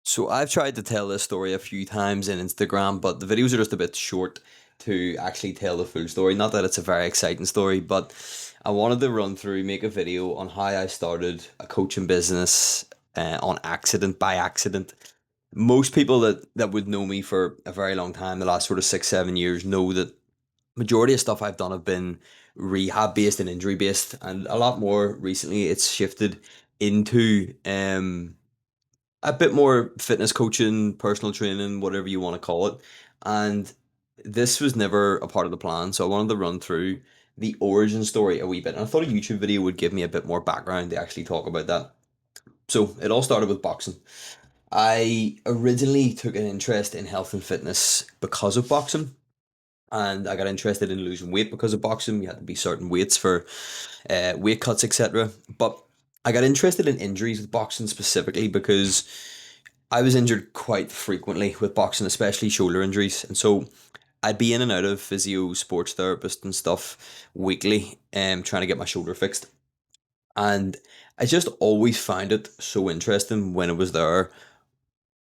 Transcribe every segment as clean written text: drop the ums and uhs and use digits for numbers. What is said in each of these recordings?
So I've tried to tell this story a few times in Instagram, but the videos are just a bit short to actually tell the full story. Not that it's a very exciting story, but I wanted to run through, make a video on how I started a coaching business on accident, by accident. Most people that would know me for a very long time, the last sort of 6, 7 years, know that majority of stuff I've done have been rehab based and injury based, and a lot more recently it's shifted into a bit more fitness coaching, personal training, whatever you want to call it. And this was never a part of the plan. So I wanted to run through the origin story a wee bit. And I thought a YouTube video would give me a bit more background to actually talk about that. So it all started with boxing. I originally took an interest in health and fitness because of boxing. And I got interested in losing weight because of boxing. You had to be certain weights for weight cuts, etc. But I got interested in injuries with boxing specifically because I was injured quite frequently with boxing, especially shoulder injuries. And so I'd be in and out of physio, sports therapist and stuff weekly, trying to get my shoulder fixed. And I just always found it so interesting when it was there,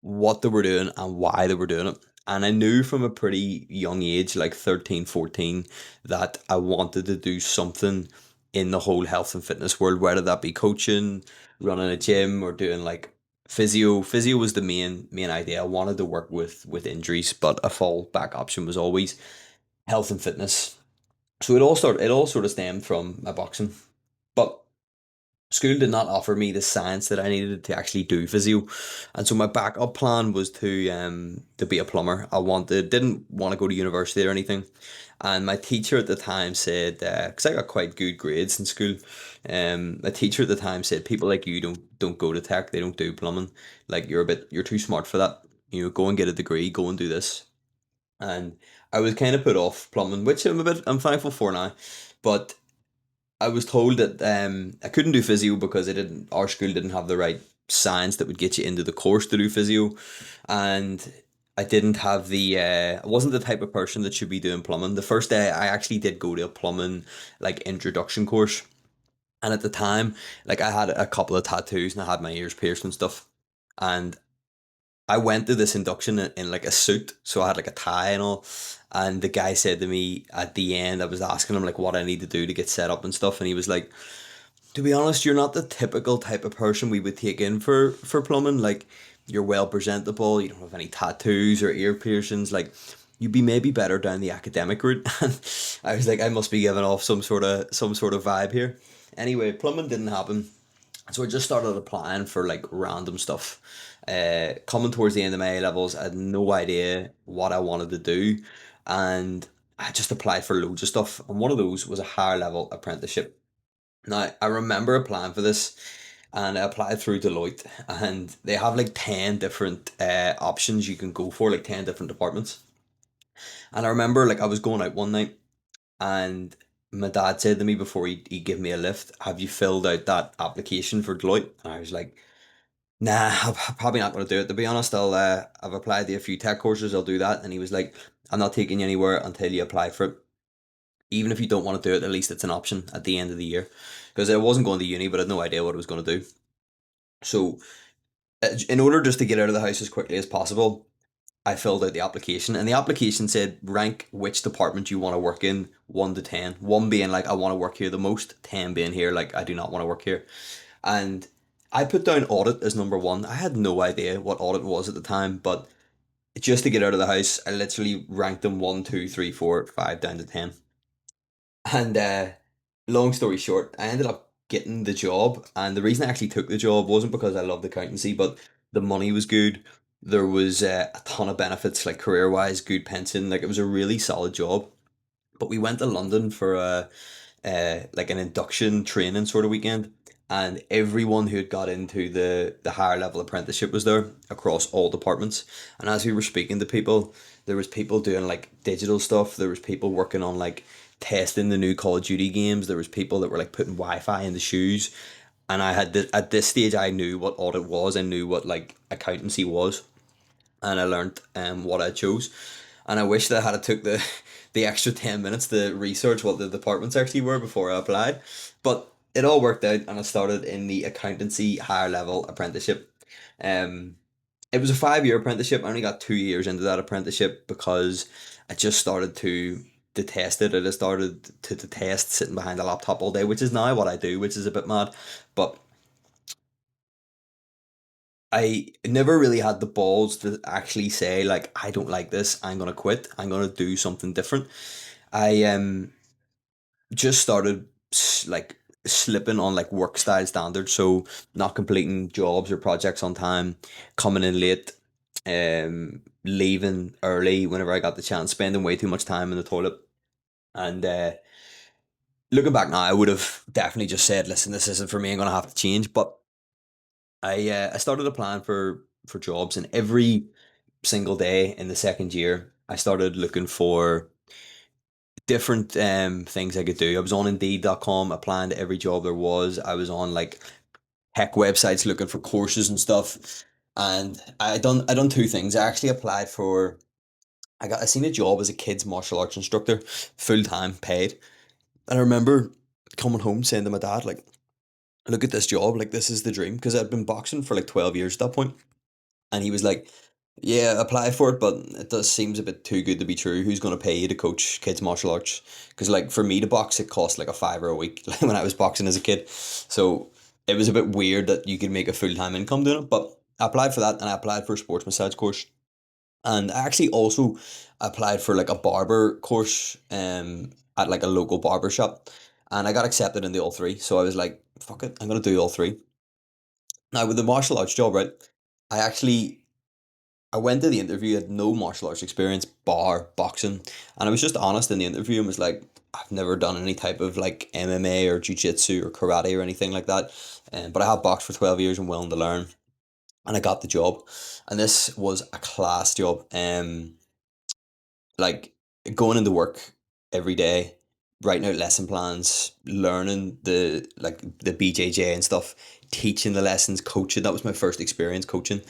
what they were doing and why they were doing it. And I knew from a pretty young age, like 13, 14, that I wanted to do something in the whole health and fitness world, whether that be coaching, running a gym, or doing like physio. Physio was the main idea. I wanted to work with injuries, but a fallback option was always health and fitness. So it all sort of stemmed from my boxing. But school did not offer me the science that I needed to actually do physio, and so my backup plan was to be a plumber. Didn't want to go to university or anything, and my teacher at the time said, because I got quite good grades in school, my teacher at the time said people like you don't go to tech, they don't do plumbing, like you're too smart for that. You know, go and get a degree, go and do this. And I was kind of put off plumbing, which I'm thankful for now, but I was told that I couldn't do physio because our school didn't have the right science that would get you into the course to do physio, and I didn't have I wasn't the type of person that should be doing plumbing. The first day I actually did go to a plumbing like introduction course, and at the time, like I had a couple of tattoos and I had my ears pierced and stuff, and I went to this induction in like a suit, so I had like a tie and all. And the guy said to me at the end, I was asking him like what I need to do to get set up and stuff, and he was like, "To be honest, you're not the typical type of person we would take in for plumbing. Like, you're well presentable, you don't have any tattoos or ear piercings. Like, you'd be maybe better down the academic route." And I was like, I must be giving off some sort of vibe here. Anyway, plumbing didn't happen. So I just started applying for like random stuff. Coming towards the end of my A levels, I had no idea what I wanted to do, and I just applied for loads of stuff. And one of those was a higher level apprenticeship. Now I remember applying for this, and I applied through Deloitte, and they have like 10 different options you can go for, like 10 different departments. And I remember like I was going out one night, and my dad said to me before he gave me a lift, "Have you filled out that application for Deloitte?" And I was like, "Nah, I'm probably not going to do it. To be honest, I've applied to a few tech courses. I'll do that." And he was like, "I'm not taking you anywhere until you apply for it. Even if you don't want to do it, at least it's an option at the end of the year." Because I wasn't going to uni, but I had no idea what I was going to do. So, in order just to get out of the house as quickly as possible, I filled out the application, and the application said rank which department you want to work in, 1 to 10. One being like I want to work here the most, 10 being here like I do not want to work here. And I put down audit as number one. I had no idea what audit was at the time, but just to get out of the house, I literally ranked them one, two, three, four, five down to 10. And long story short, I ended up getting the job. And the reason I actually took the job wasn't because I loved accountancy, but the money was good. There was a ton of benefits, like career wise, good pension. Like it was a really solid job. But we went to London for like an induction training sort of weekend, and everyone who had got into the higher level apprenticeship was there across all departments. And as we were speaking to people, there was people doing like digital stuff. There was people working on like testing the new Call of Duty games. There was people that were like putting Wi-Fi in the shoes. And at this stage, I knew what audit was. I knew what like accountancy was, and I learned what I chose. And I wish that I had took the extra 10 minutes to research what the departments actually were before I applied. But it all worked out, and I started in the accountancy higher level apprenticeship. Um, It was a 5 year apprenticeship. I only got 2 years into that apprenticeship because I just started to detest it. I just started to detest sitting behind a laptop all day, which is now what I do, which is a bit mad. But I never really had the balls to actually say like I don't like this. I'm gonna quit. I'm gonna do something different. I just started like slipping on like work style standards, so not completing jobs or projects on time, coming in late, leaving early whenever I got the chance, spending way too much time in the toilet. And looking back now, I would have definitely just said, "Listen, this isn't for me. I'm gonna have to change." But I started applying for jobs, and every single day in the second year, I started looking for different things I could do. I was on Indeed.com applying to every job there was. I was on like tech websites looking for courses and stuff. And I done two things. I actually applied for I seen a job as a kids martial arts instructor, full time paid. And I remember coming home saying to my dad, like, look at this job, like this is the dream. Because I'd been boxing for like 12 years at that point. And he was like, yeah, apply for it, but it does seems a bit too good to be true. Who's going to pay you to coach kids martial arts? Because like for me to box, it cost like a fiver a week like when I was boxing as a kid. So it was a bit weird that you could make a full time income doing it. But I applied for that, and I applied for a sports massage course, and I actually also applied for like a barber course at like a local barber shop, and I got accepted into all three. So I was like, fuck it, I'm gonna do all three. Now with the martial arts job, right? I actually I went to the interview, had no martial arts experience, bar boxing, and I was just honest in the interview and was like, I've never done any type of like MMA or jiu-jitsu or karate or anything like that, but I have boxed for 12 years and willing to learn, and I got the job, and this was a class job. Like going into work every day, writing out lesson plans, learning the BJJ and stuff, teaching the lessons, coaching. That was my first experience coaching.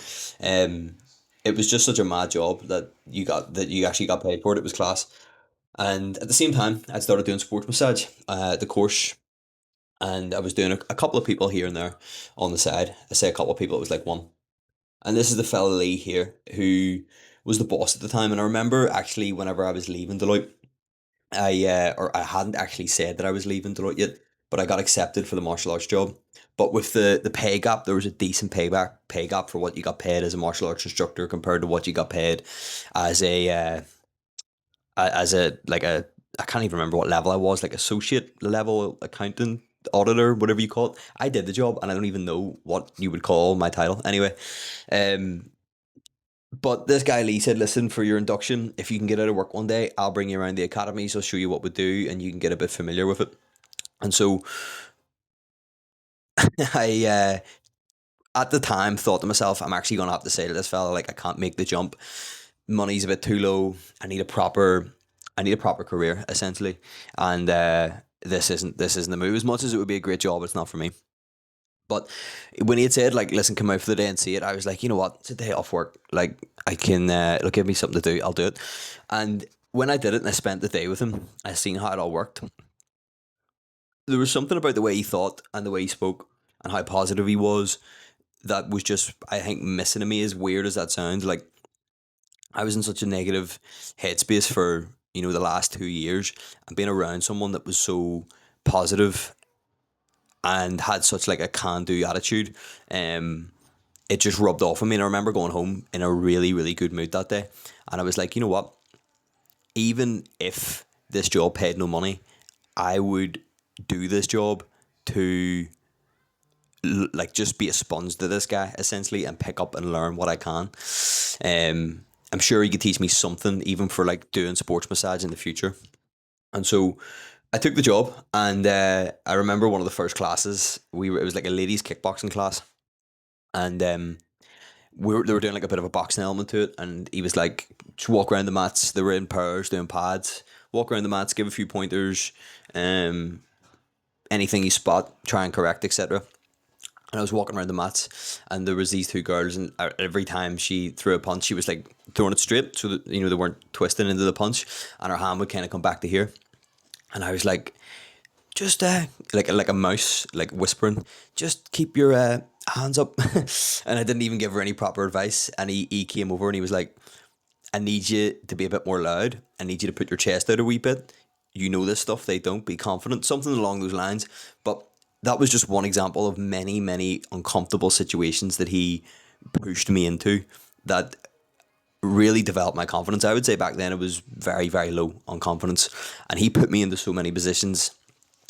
Um, it was just such a mad job that you actually got paid for it. It was class. And at the same time, I started doing sports massage, the course, and I was doing a couple of people here and there on the side. I say a couple of people, it was like one. And this is the fella Lee here who was the boss at the time. And I remember actually whenever I was leaving Deloitte, or I hadn't actually said that I was leaving Deloitte yet, but I got accepted for the martial arts job. But with the pay gap, there was a decent pay gap for what you got paid as a martial arts instructor compared to what you got paid as a like a I can't even remember what level I was, like associate level accountant, auditor, whatever you call it. I did the job and I don't even know what you would call my title. Anyway, um, but this guy Lee said, "Listen, for your induction, if you can get out of work one day, I'll bring you around the academies. I'll show you what we do, and you can get a bit familiar with it." And so I, at the time, thought to myself, "I'm actually gonna have to say to this fella, like, I can't make the jump. Money's a bit too low. I need a proper career, essentially, and this isn't the move. As much as it would be a great job, it's not for me." But when he had said like, "Listen, come out for the day and see it," I was like, you know what? It's a day off work. Like I can, it'll give me something to do. I'll do it. And when I did it and I spent the day with him, I seen how it all worked. There was something about the way he thought and the way he spoke and how positive he was that was just, I think, missing to me. As weird as that sounds, like I was in such a negative headspace for the last 2 years, and being around someone that was so positive and had such like a can do attitude. It just rubbed off on me. And I remember going home in a really, really good mood that day. And I was like, you know what? Even if this job paid no money, I would do this job to like just be a sponge to this guy essentially and pick up and learn what I can. I'm sure he could teach me something even for like doing sports massage in the future. And so I took the job, and I remember one of the first classes it was like a ladies kickboxing class, and they were doing like a bit of a boxing element to it, and he was like, just walk around the mats. They were in pairs doing pads. Walk around the mats, give a few pointers, um, anything you spot, try and correct, etc. And I was walking around the mats, and there was these two girls, and every time she threw a punch, she was like throwing it straight, so that they weren't twisting into the punch, and her hand would kind of come back to here. And I was like, just like a mouse, like whispering, just keep your hands up. And I didn't even give her any proper advice. And he came over and he was like, I need you to be a bit more loud. I need you to put your chest out a wee bit. You know this stuff, they don't. Be confident. Something along those lines. But that was just one example of many, many uncomfortable situations that he pushed me into that really developed my confidence. I would say back then it was very, very low on confidence. And he put me into so many positions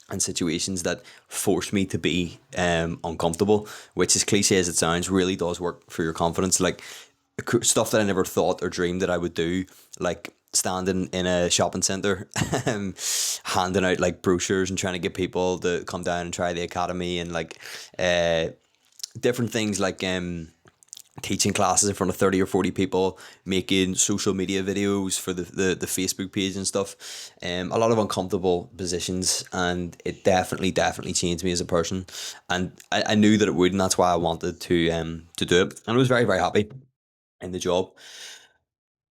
and situations that forced me to be uncomfortable, which, as cliche as it sounds, really does work for your confidence. Like stuff that I never thought or dreamed that I would do, like standing in a shopping centre, handing out like brochures and trying to get people to come down and try the academy, and like uh, different things like teaching classes in front of 30 or 40 people, making social media videos for the Facebook page and stuff. A lot of uncomfortable positions, and it definitely changed me as a person. And I knew that it would, and that's why I wanted to do it. And I was very, very happy in the job.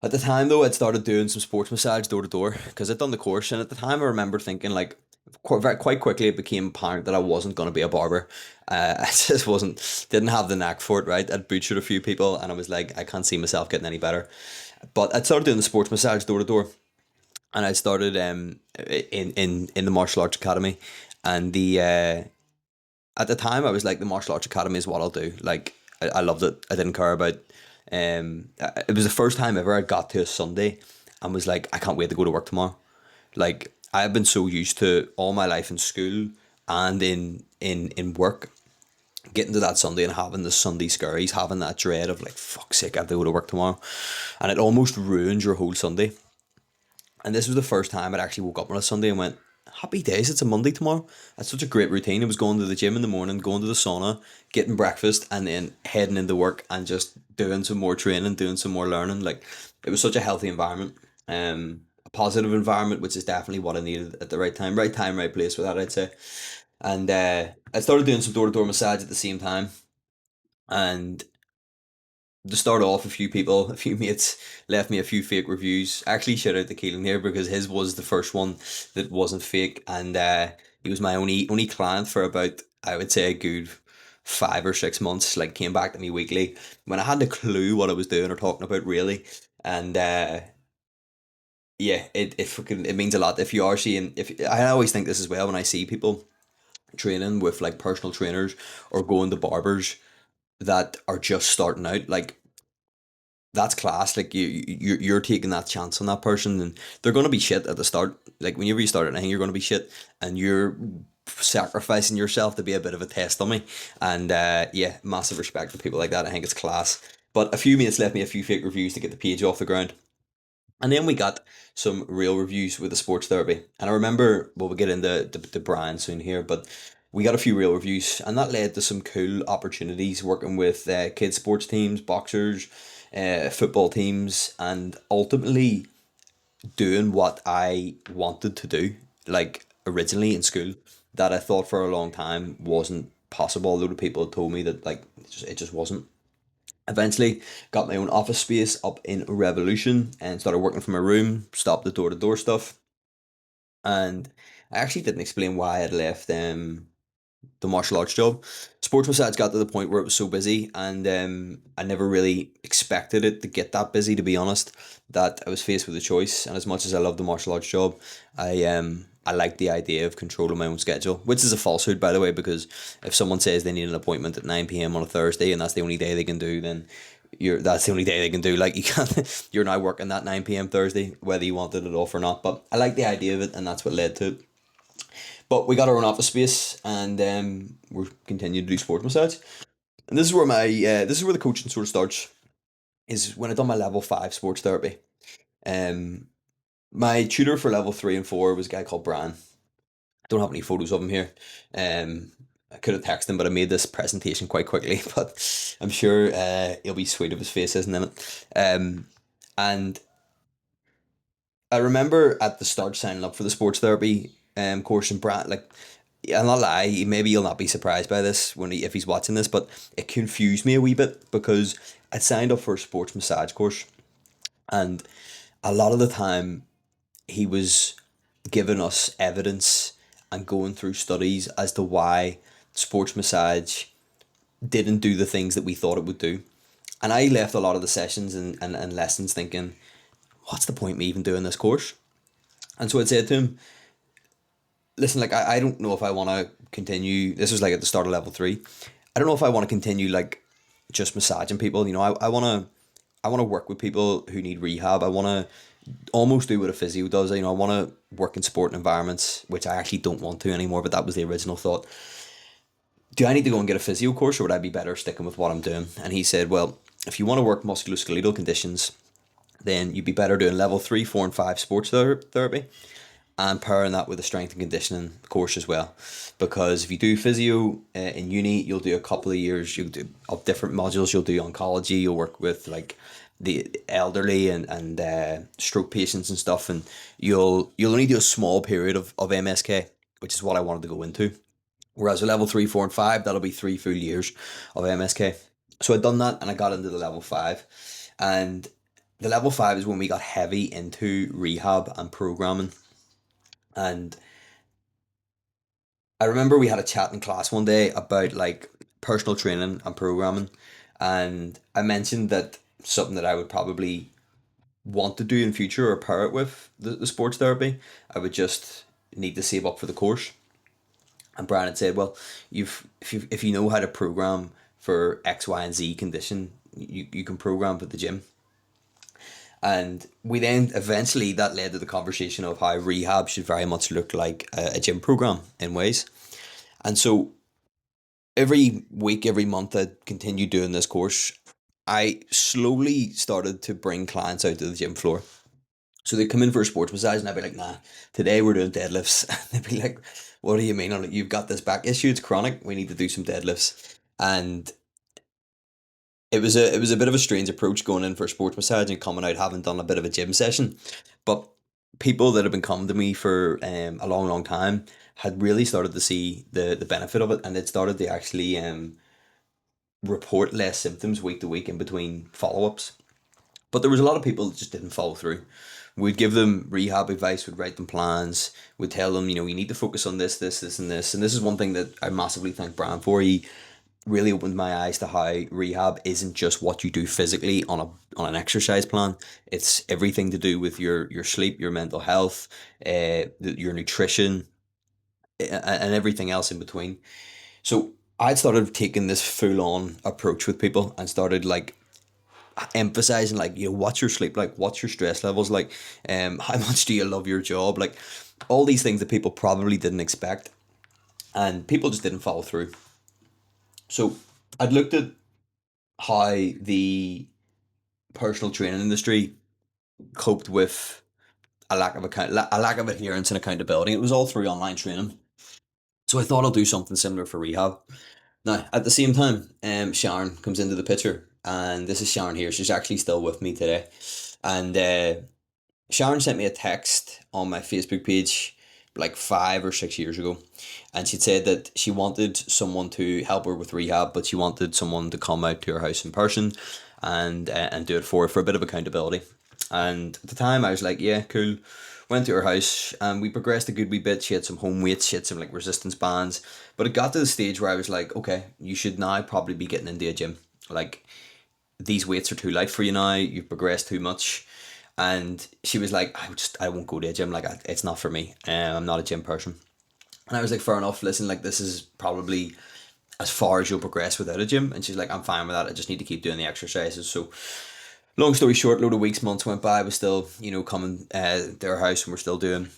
At the time, though, I'd started doing some sports massage door to door because I'd done the course. And at the time, I remember thinking, like, quite quickly, it became apparent that I wasn't going to be a barber. I just didn't have the knack for it, right? I'd butchered a few people, and I was like, I can't see myself getting any better. But I'd started doing the sports massage door to door, and I started in the martial arts academy. And at the time, I was like, the martial arts academy is what I'll do. Like, I loved it. I didn't care about. It was the first time ever I got to a Sunday and was like, I can't wait to go to work tomorrow. Like, I've been so used to all my life in school and in work, getting to that Sunday and having the Sunday scaries, having that dread of like, fuck's sake, I have to go to work tomorrow, and it almost ruins your whole Sunday. And this was the first time I'd actually woke up on a Sunday and went, happy days, it's a Monday tomorrow. That's such a great routine. It was going to the gym in the morning, going to the sauna, getting breakfast, and then heading into work and just doing some more training, doing some more learning. Like, it was such a healthy environment, a positive environment, which is definitely what I needed at the right time. Right time, right place for that, I'd say. And I started doing some door to door massage at the same time. And to start off, a few mates left me a few fake reviews. Actually, shout out to Keelan here because his was the first one that wasn't fake, and he was my only client for about, I would say, a good 5 or 6 months. Like, came back to me weekly when I had a clue what I was doing or talking about, really. And yeah, it means a lot if you are seeing. If I always think this as well when I see people training with like personal trainers or going to barbers that are just starting out, like, that's class. Like, you're taking that chance on that person, and they're gonna be shit at the start. Like, whenever you start anything, you're gonna be shit, and you're sacrificing yourself to be a bit of a test dummy. And yeah, massive respect to people like that. I think it's class. But a few mates left me a few fake reviews to get the page off the ground. And then we got some real reviews with the sports therapy. And I remember, well, we'll get into the Brian soon here, but we got a few real reviews, and that led to some cool opportunities working with kids' sports teams, boxers, football teams, and ultimately doing what I wanted to do, like originally in school, that I thought for a long time wasn't possible. A lot of people had told me that, like, it just wasn't. Eventually, got my own office space up in Revolution and started working from my room, stopped the door to door stuff. And I actually didn't explain why I'd left the martial arts job. Sports massage got to the point where it was so busy, and I never really expected it to get that busy, to be honest, that I was faced with a choice. And as much as I love the martial arts job, I like the idea of controlling my own schedule, which is a falsehood, by the way, because if someone says they need an appointment at 9 p.m. on a Thursday and that's the only day they can do, then that's the only day they can do. Like, you can't, you're now working that 9 p.m. Thursday, whether you wanted it off or not. But I like the idea of it, and that's what led to it. But we got our own office space, and we're continuing to do sports massage. And this is where this is where the coaching sort of starts. Is when I done my level 5 sports therapy. Um, my tutor for level 3 and 4 was a guy called Bran. I don't have any photos of him here. I could have texted him, but I made this presentation quite quickly. But I'm sure he'll be sweet if his face isn't in it. And I remember at the start signing up for the sports therapy course, and Brad, like, I'll not lie, maybe you'll not be surprised by this if he's watching this, but it confused me a wee bit because I signed up for a sports massage course, and a lot of the time he was giving us evidence and going through studies as to why sports massage didn't do the things that we thought it would do. And I left a lot of the sessions and lessons thinking, what's the point of me even doing this course? And so I said to him, listen, like I don't know if I want to continue. This was like at the start of level three. I don't know if I want to continue like just massaging people. You know, I want to work with people who need rehab. I want to almost do what a physio does. You know, I want to work in sport environments, which I actually don't want to anymore, but that was the original thought. Do I need to go and get a physio course, or would I be better sticking with what I'm doing? And he said, well, if you want to work musculoskeletal conditions, then you'd be better doing level three, four, and five sports therapy and pairing that with a strength and conditioning course as well. Because if you do physio in uni, you'll do a couple of years, you'll do of different modules. You'll do oncology, you'll work with like the elderly and stroke patients and stuff, and you'll only do a small period of MSK, which is what I wanted to go into. Whereas a level three, four, and five, that'll be 3 full years of MSK. So I'd done that and I got into the level five. And the level five is when we got heavy into rehab and programming. And I remember we had a chat in class one day about like personal training and programming. And I mentioned that something that I would probably want to do in future or pair it with the sports therapy, I would just need to save up for the course. And Brian had said, "Well, if you know how to program for X, Y, and Z condition, you can program for the gym." And we then eventually that led to the conversation of how rehab should very much look like a gym program in ways. And so every week, every month, I continued doing this course. I slowly started to bring clients out to the gym floor. So they'd come in for a sports massage, and I'd be like, nah, today we're doing deadlifts. And they'd be like, what do you mean? I'm like, you've got this back issue, it's chronic, we need to do some deadlifts. And it was a bit of a strange approach going in for a sports massage and coming out having done a bit of a gym session. But people that have been coming to me for a long, long time had really started to see the benefit of it, and it started to actually report less symptoms week to week in between follow-ups. But there was a lot of people that just didn't follow through. We'd give them rehab advice, we'd write them plans, we'd tell them, you know, you need to focus on this, this, this, and this. And this is one thing that I massively thank Brian for. He really opened my eyes to how rehab isn't just what you do physically on an exercise plan. It's everything to do with your sleep, your mental health, your nutrition, and everything else in between. So I started taking this full on approach with people and started like emphasizing like, you know, what's your sleep like, what's your stress levels like, how much do you love your job, like all these things that people probably didn't expect, and people just didn't follow through. So I'd looked at how the personal training industry coped with a lack of adherence and accountability. It was all through online training. So I thought I'll do something similar for rehab. Now, at the same time, Sharon comes into the picture, and this is Sharon here. She's actually still with me today, and Sharon sent me a text on my Facebook page like 5 or 6 years ago, and she'd said that she wanted someone to help her with rehab, but she wanted someone to come out to her house in person and do it for a bit of accountability. And at the time, I was like, yeah, cool. Went to her house and we progressed a good wee bit. She had some home weights, she had some like resistance bands, but it got to the stage where I was like, okay, you should now probably be getting into a gym. Like these weights are too light for you now. You've progressed too much. And she was like, I won't go to a gym. Like it's not for me. I'm not a gym person. And I was like, fair enough. Listen, like this is probably as far as you'll progress without a gym. And she's like, I'm fine with that. I just need to keep doing the exercises. So long story short, load of weeks, months went by. I was still, you know, coming to her house and we're still doing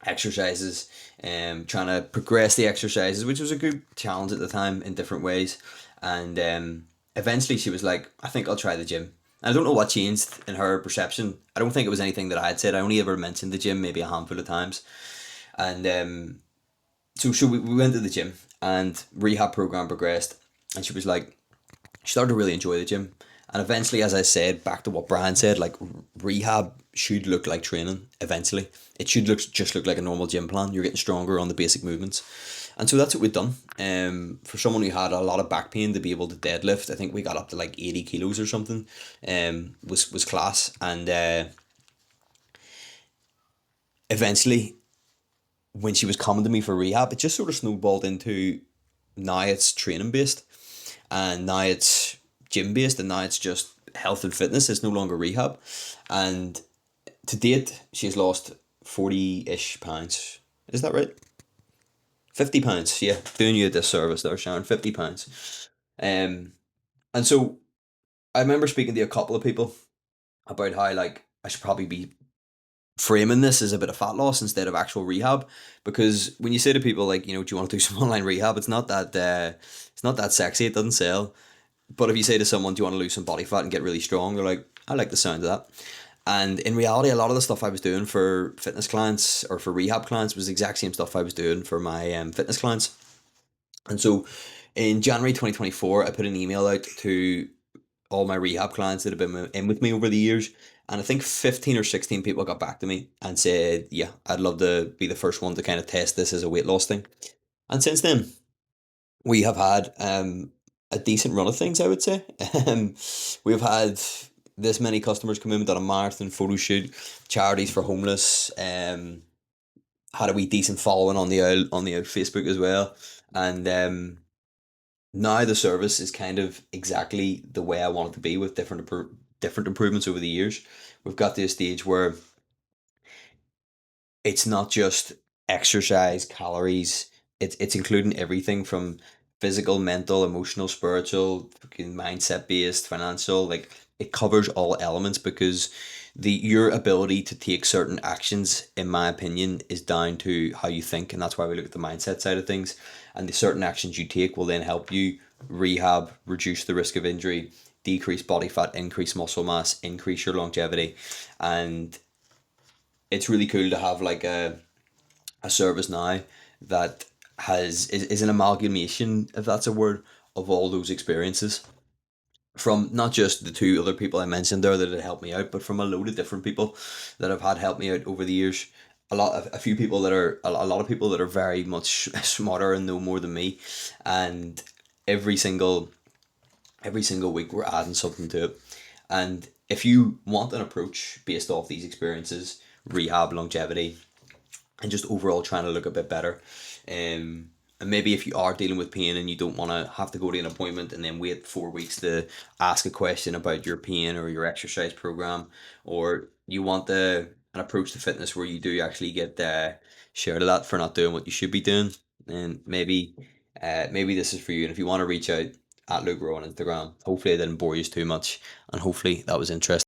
exercises, trying to progress the exercises, which was a good challenge at the time in different ways. And eventually she was like, I think I'll try the gym. I don't know what changed in her perception. I don't think it was anything that I had said. I only ever mentioned the gym maybe a handful of times. And so we went to the gym and rehab program progressed. And she was like, she started to really enjoy the gym. And eventually, as I said, back to what Brian said, like rehab should look like training eventually. It should look like a normal gym plan. You're getting stronger on the basic movements. And so that's what we've done. For someone who had a lot of back pain to be able to deadlift, I think we got up to like 80 kilos or something. Was class. And eventually when she was coming to me for rehab, it just sort of snowballed into now it's training based, and now it's gym based, and now it's just health and fitness. It's no longer rehab. And to date, she's lost 40-ish pounds. Is that right? £50, yeah. Doing you a disservice there, Sharon. £50. Um, and so I remember speaking to a couple of people about how like I should probably be framing this as a bit of fat loss instead of actual rehab, because when you say to people like, do you want to do some online rehab, it's not that sexy, it doesn't sell. But if you say to someone, do you want to lose some body fat and get really strong, they're like, I like the sound of that. And in reality, a lot of the stuff I was doing for fitness clients or for rehab clients was the exact same stuff I was doing for my fitness clients. And so in January 2024, I put an email out to all my rehab clients that have been in with me over the years. And I think 15 or 16 people got back to me and said, yeah, I'd love to be the first one to kind of test this as a weight loss thing. And since then, we have had a decent run of things, I would say. Um, we've had this many customers come in, we've done a marathon photo shoot, charities for homeless, had a wee decent following on the old Facebook as well. And now the service is kind of exactly the way I want it to be, with different improvements over the years. We've got to a stage where it's not just exercise, calories. It's including everything from physical, mental, emotional, spiritual, fucking mindset based, financial. Like it covers all elements, because your ability to take certain actions, in my opinion, is down to how you think, and that's why we look at the mindset side of things. And the certain actions you take will then help you rehab, reduce the risk of injury, decrease body fat, increase muscle mass, increase your longevity, and it's really cool to have like a service now that is an amalgamation, if that's a word, of all those experiences from not just the two other people I mentioned there that had helped me out, but from a load of different people that have had helped me out over the years. A few people that are a lot of people that are very much smarter and know more than me, and every single every single week we're adding something to it. And if you want an approach based off these experiences, rehab, longevity, and just overall trying to look a bit better. And maybe if you are dealing with pain and you don't want to have to go to an appointment and then wait 4 weeks to ask a question about your pain or your exercise program, or you want an approach to fitness where you do actually get shared a lot for not doing what you should be doing, then maybe this is for you. And if you want to reach out, at Luke Rowe on Instagram. Hopefully I didn't bore you too much, and hopefully that was interesting.